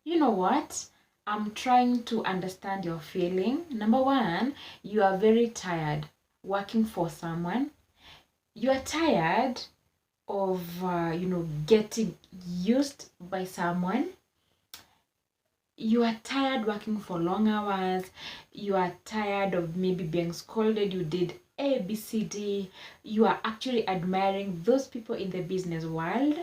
You know what? I'm trying to understand your feeling. Number one, you are very tired working for someone. You are tired of, getting used by someone. You are tired working for long hours. You are tired of maybe being scolded. You did A, B, C, D. You are actually admiring those people in the business world,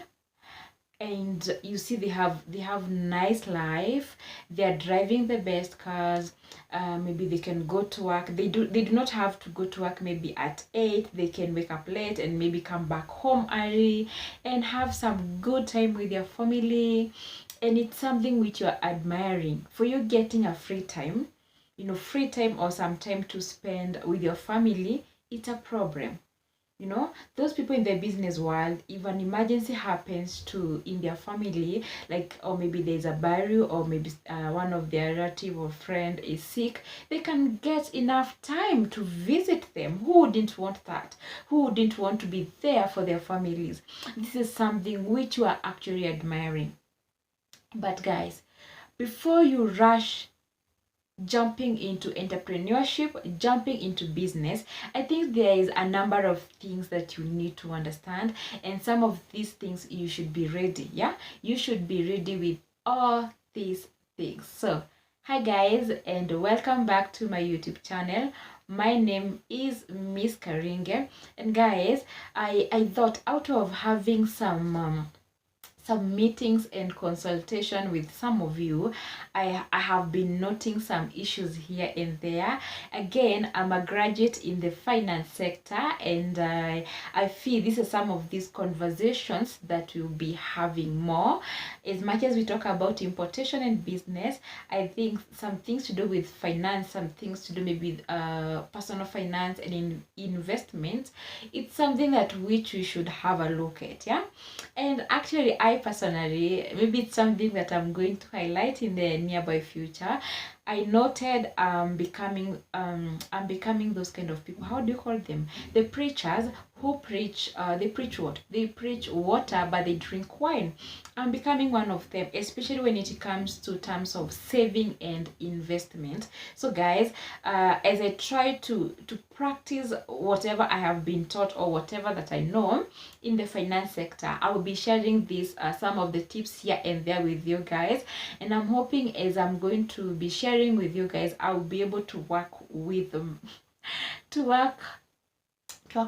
and you see they have nice life. They're driving the best cars. Maybe they can go to work. They do not have to go to work maybe at 8. They can wake up late and maybe come back home early and have some good time with their family. And it's something which you're admiring. For you getting a free time, free time or some time to spend with your family, it's a problem. Those people in the business world, if an emergency happens to in their family, like, or maybe there's a burial, or maybe one of their relative or friend is sick, they can get enough time to visit them. Who wouldn't want that? Who wouldn't want to be there for their families? This is something which you are actually admiring. But guys, before you rush jumping into entrepreneurship, jumping into business, I think there is a number of things that you need to understand, and some of these things you should be ready. Yeah, you should be ready with all these things. So, hi guys, and welcome back to my YouTube channel. My name is Miss Karinge, and guys, I thought out of having some meetings and consultation with some of you, I have been noting some issues here and there. Again, I'm a graduate in the finance sector, and I feel this is some of these conversations that we'll be having more. As much as we talk about importation and business, I think some things to do with finance, some things to do maybe with personal finance and investment, it's something that which we should have a look at. Yeah. And actually, I personally, maybe it's something that I'm going to highlight in the nearby future. I noted I'm becoming those kind of people. How do you call them? The preachers who preach. They preach what? They preach water, but they drink wine. I'm becoming one of them, especially when it comes to terms of saving and investment. So, guys, as I try to practice whatever I have been taught or whatever that I know in the finance sector, I will be sharing this some of the tips here and there with you guys, and I'm hoping as I'm going to be sharing with you guys, I will be able to work with them to work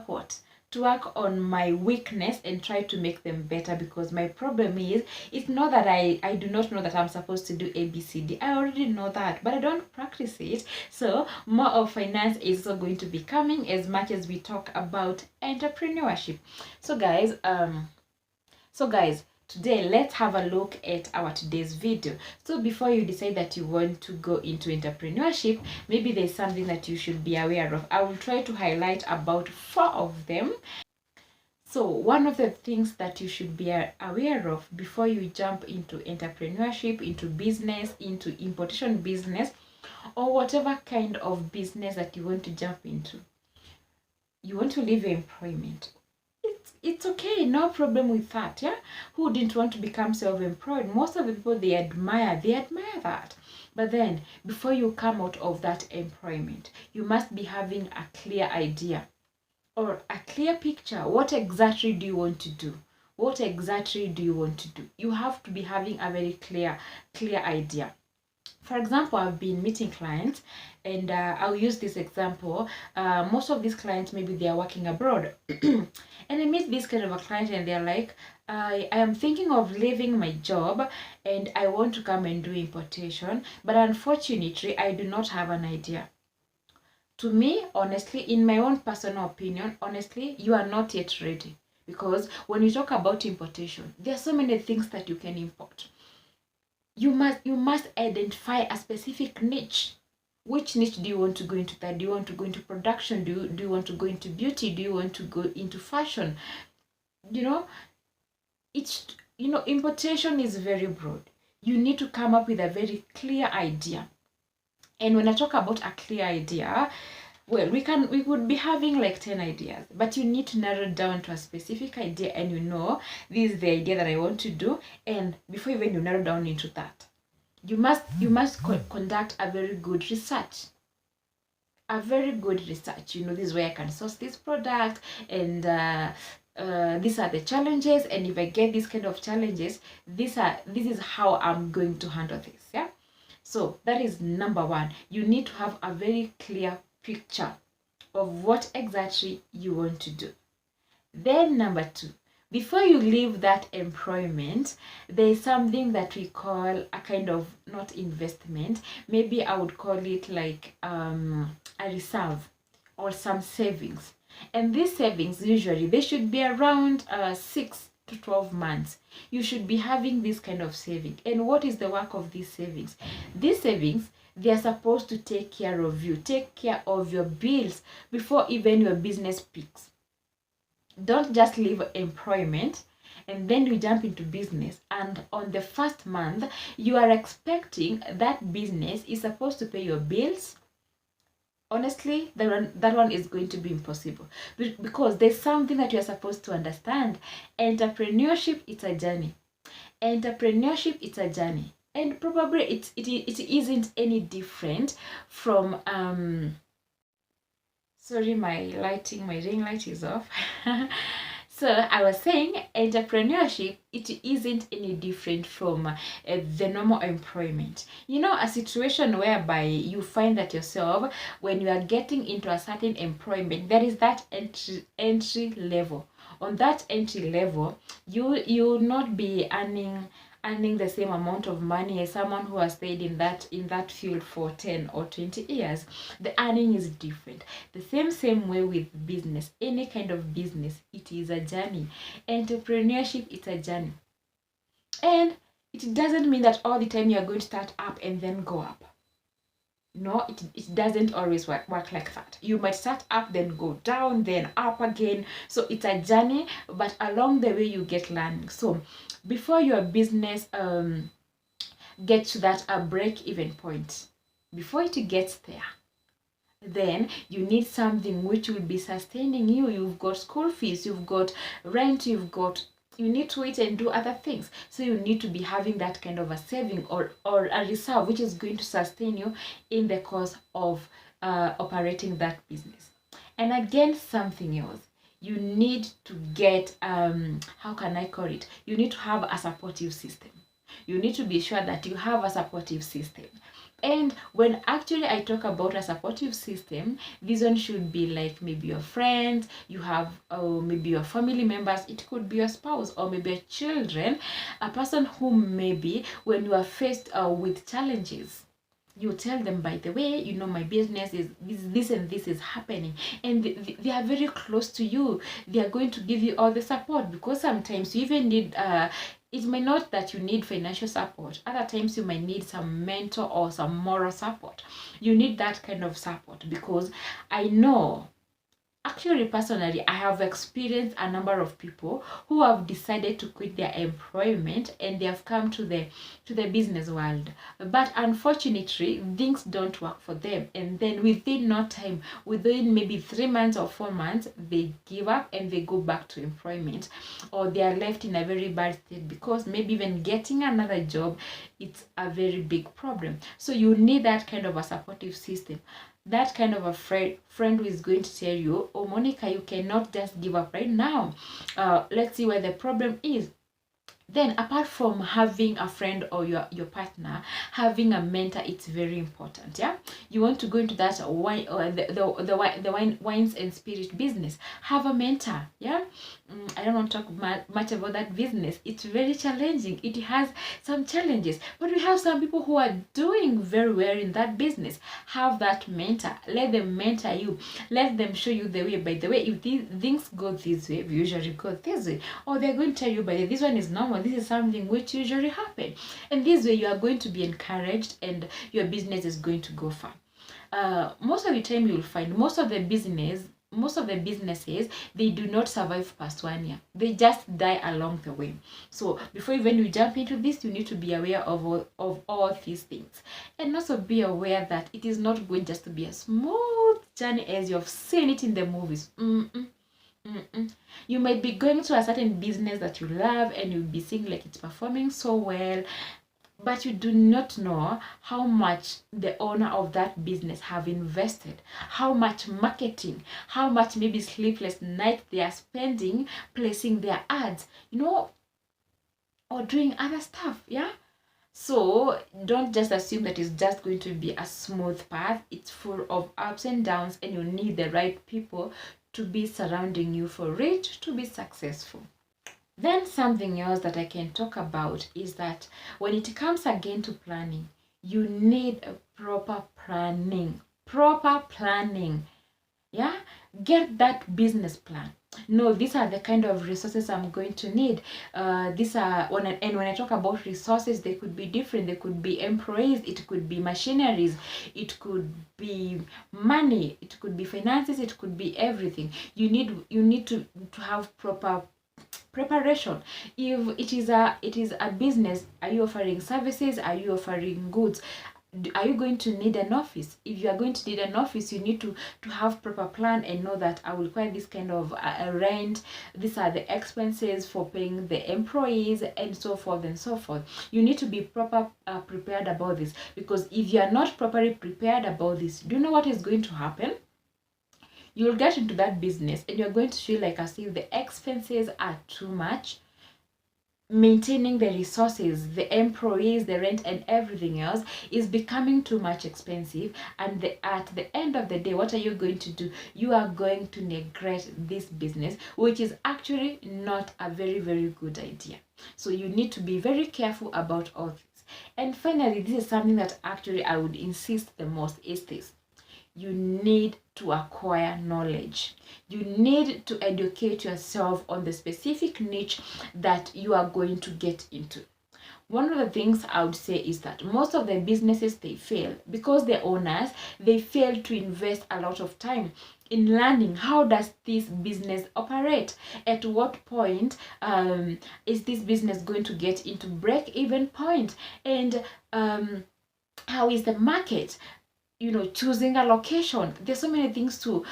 what to work on my weakness and try to make them better, because my problem is, it's not that I do not know that I'm supposed to do ABCD. I already know that, but I don't practice it. So more of finance is also going to be coming as much as we talk about entrepreneurship. So guys, today let's have a look at our today's video. So before you decide that you want to go into entrepreneurship, maybe there's something that you should be aware of. I will try to highlight about 4 of them. So one of the things that you should be aware of before you jump into entrepreneurship, into business, into importation business, or whatever kind of business that you want to jump into, you want to leave your employment. It's okay, no problem with that. Yeah, who didn't want to become self-employed? Most of the people they admire that. But then before you come out of that employment, you must be having a clear idea or a clear picture. What exactly do you want to do? What exactly do you want to do? You have to be having a very clear idea. For example, I've been meeting clients, and I'll use this example. Most of these clients, maybe they are working abroad. And I meet this kind of a client, and they're like, I am thinking of leaving my job and I want to come and do importation, but unfortunately, I do not have an idea. To me, honestly, in my own personal opinion, honestly, you are not yet ready. Because when you talk about importation, there are so many things that you can import. You must identify a specific niche. Which niche do you want to go into? That do you want to go into production? Do you want to go into beauty? Do you want to go into fashion? It's importation is very broad. You need to come up with a very clear idea. And when I talk about a clear idea, well, we could be having like 10 ideas, but you need to narrow down to a specific idea, and this is the idea that I want to do. And before even you narrow down into that, you must conduct a very good research. A very good research. This is where I can source this product, and these are the challenges, and if I get these kind of challenges, this is how I'm going to handle this. Yeah. So that is number one. You need to have a very clear picture of what exactly you want to do. Then number two, before you leave that employment, there is something that we call a kind of, not investment, maybe I would call it like a reserve or some savings. And these savings, usually they should be around 6 to 12 months. You should be having this kind of saving. And what is the work of these savings? These savings, they are supposed to take care of you, take care of your bills before even your business peaks. Don't just leave employment and then you jump into business, and on the first month you are expecting that business is supposed to pay your bills. Honestly, that one is going to be impossible, because there's something that you're supposed to understand. Entrepreneurship, it's a journey. Entrepreneurship, it's a journey, and probably it isn't any different from sorry, my ring light is off. So I was saying entrepreneurship, it isn't any different from the normal employment. A situation whereby you find that yourself, when you are getting into a certain employment, there is that entry level. On that entry level, you will not be earning the same amount of money as someone who has stayed in that field for 10 or 20 years. The earning is different. The same way with business. Any kind of business, it is a journey. Entrepreneurship, it's a journey. And it doesn't mean that all the time you are going to start up and then go up. No, it doesn't always work like that. You might start up, then go down, then up again. So it's a journey, but along the way you get learning. So before your business gets to that break-even point, before it gets there, then you need something which will be sustaining you. You've got school fees, you've got rent, you need to eat and do other things. So you need to be having that kind of a saving or a reserve which is going to sustain you in the course of operating that business. And again, something else. You need to get, how can I call it? You need to have a supportive system. You need to be sure that you have a supportive system. And when actually I talk about a supportive system, this one should be like maybe your friends, you have maybe your family members, it could be your spouse or maybe your children, a person who maybe when you are faced with challenges, you tell them, by the way, my business is this and this is happening, and they are very close to you. They are going to give you all the support, because sometimes you even need it may not that you need financial support. Other times you might need some mental or some moral support. You need that kind of support, because I know, actually, personally, I have experienced a number of people who have decided to quit their employment and they have come to the business world. But unfortunately, things don't work for them. And then within no time, within maybe 3 months or 4 months, they give up and they go back to employment, or they are left in a very bad state, because maybe even getting another job, it's a very big problem. So you need that kind of a supportive system. That kind of a friend who is going to tell you, oh, Monica, you cannot just give up right now. Let's see where the problem is. Then, apart from having a friend or your partner, having a mentor, it's very important. Yeah, you want to go into that wine or the wines and spirit business, have a mentor. Yeah, I don't want to talk much about that business. It's very challenging. It has some challenges, but we have some people who are doing very well in that business. Have that mentor. Let them mentor you. Let them show you the way. By the way, if these things go this way, we usually go this way, or they're going to tell you, by the way, this one is normal. This is something which usually happen, and this way you are going to be encouraged, and your business is going to go far. Most of the time, you will find most of the businesses, they do not survive past 1 year. They just die along the way. So before even you jump into this, you need to be aware of all these things, and also be aware that it is not going just to be a smooth journey as you've seen it in the movies. You might be going to a certain business that you love and you'll be seeing like it's performing so well, but you do not know how much the owner of that business have invested, how much marketing, how much maybe sleepless nights they are spending placing their ads, or doing other stuff. Yeah. So don't just assume that it's just going to be a smooth path. It's full of ups and downs, and you need the right people to be surrounding you for it to be successful. Then something else that I can talk about is that when it comes again to planning, you need a proper planning. Proper planning. Yeah? Get that business plan. No, these are the kind of resources I'm going to need. These are when I talk about resources, they could be different. They could be employees, it could be machineries, it could be money, it could be finances, it could be everything. You need to have proper preparation. If it is a business, are you offering services, are you offering goods, are you going to need an office? If you are going to need an office, you need to have proper plan and know that I will require this kind of rent, these are the expenses for paying the employees, and so forth and so forth. You need to be proper prepared about this, because if you are not properly prepared about this, do you know what is going to happen? You'll get into that business and you're going to feel like as if the expenses are too much. Maintaining the resources, the employees, the rent, and everything else is becoming too much expensive. And at the end of the day, what are you going to do? You are going to neglect this business, which is actually not a very, very good idea. So you need to be very careful about all this. And finally, this is something that actually I would insist the most, is this. You need to acquire knowledge. You need to educate yourself on the specific niche that you are going to get into. One of the things I would say is that most of the businesses, they fail because the owners, they fail to invest a lot of time in learning how does this business operate. At what point is this business going to get into break-even point, and how is the market, choosing a location. There's so many things to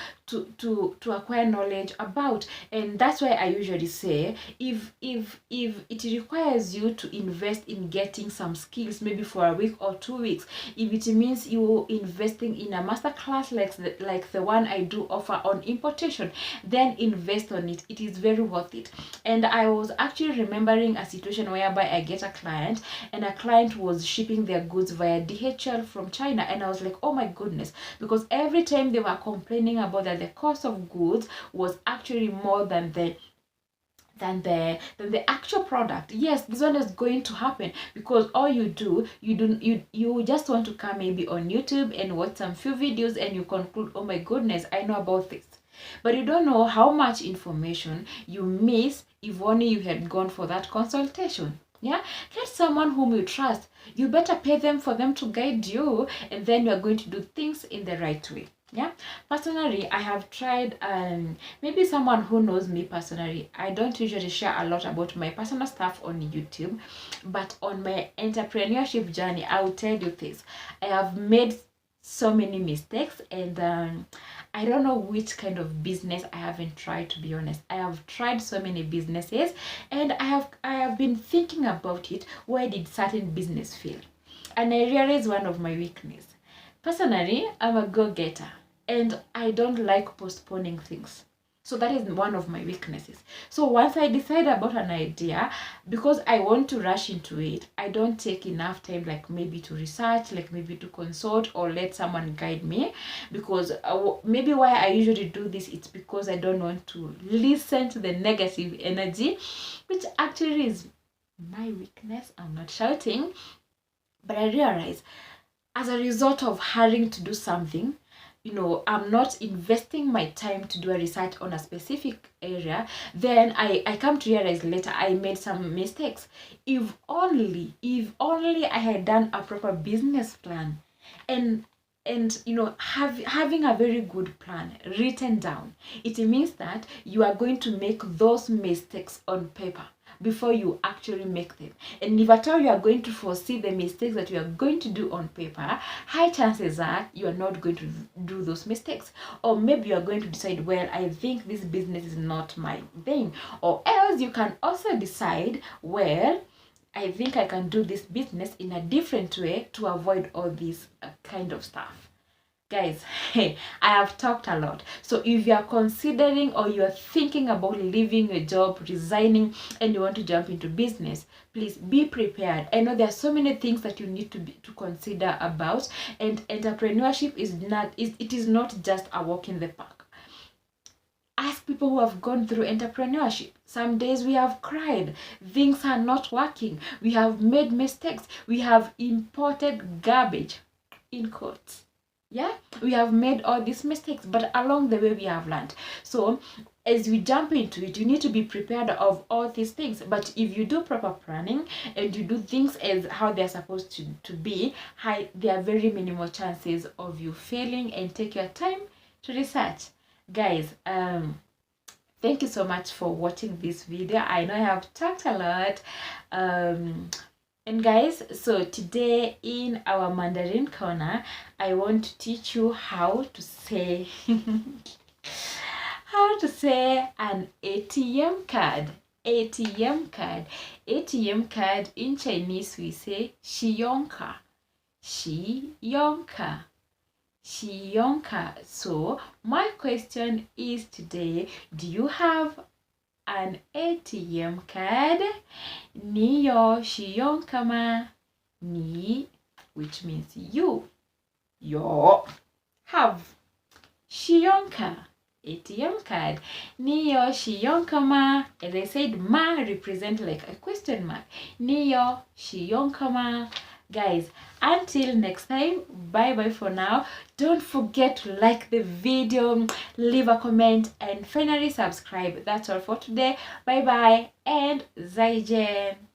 acquire knowledge about, and that's why I usually say if it requires you to invest in getting some skills, maybe for a week or 2 weeks, if it means you investing in a master class like the one I do offer on importation, then invest on it. It is very worth it. And I was actually remembering a situation whereby I get a client, and a client was shipping their goods via DHL from China, and I was like, oh my goodness, because every time they were complaining about that the cost of goods was actually more than the actual product. Yes, this one is going to happen because all you just want to come maybe on YouTube and watch some few videos and you conclude, oh my goodness, I know about this. But you don't know how much information you miss if only you had gone for that consultation. Yeah, get someone whom you trust. You better pay them for them to guide you, and then you're going to do things in the right way. Yeah, personally, I have tried, maybe someone who knows me personally, I don't usually share a lot about my personal stuff on YouTube, but on my entrepreneurship journey, I will tell you this. I have made so many mistakes, and I don't know which kind of business I haven't tried, to be honest. I have tried so many businesses, and I have been thinking about it. Why did certain business fail? And I realized one of my weaknesses. Personally, I'm a go-getter, and I don't like postponing things. So that is one of my weaknesses. So once I decide about an idea, because I want to rush into it, I don't take enough time, like maybe to research, like maybe to consult or let someone guide me. Because maybe why I usually do this, it's because I don't want to listen to the negative energy, which actually is my weakness. I'm not shouting, but I realize as a result of hurrying to do something, I'm not investing my time to do a research on a specific area, then I come to realize later I made some mistakes. If only I had done a proper business plan, and having a very good plan written down, it means that you are going to make those mistakes on paper before you actually make them. And if at all you are going to foresee the mistakes that you are going to do on paper, high chances are you are not going to do those mistakes. Or maybe you are going to decide, well, I think this business is not my thing. Or else you can also decide, well, I think I can do this business in a different way to avoid all this kind of stuff. Guys, hey, I have talked a lot. So if you are considering or you are thinking about leaving your job, resigning, and you want to jump into business, please be prepared. I know there are so many things that you need to consider about, and entrepreneurship is not just a walk in the park. Ask people who have gone through entrepreneurship. Some days we have cried, things are not working, we have made mistakes, we have imported garbage, in quotes. Yeah, we have made all these mistakes, but along the way we have learned. So as we jump into it, you need to be prepared of all these things. But if you do proper planning and you do things as how they're supposed to be, there are very minimal chances of you failing. And take your time to research. Guys, thank you so much for watching this video. I know I have talked a lot. And guys, so today in our Mandarin corner, I want to teach you how to say how to say an ATM card. ATM card. ATM card in Chinese we say 信用卡. 信用卡. 信用卡. So my question is today, do you have an ATM card? 你有信用卡吗? 你 which means you. 有 have 信用卡 ATM card. 你有信用卡吗? As I said, ma represent like a question mark. 你有信用卡吗? Guys, until next time, bye bye for now. Don't forget to like the video, leave a comment, and finally subscribe. That's all for today. Bye bye and 再见.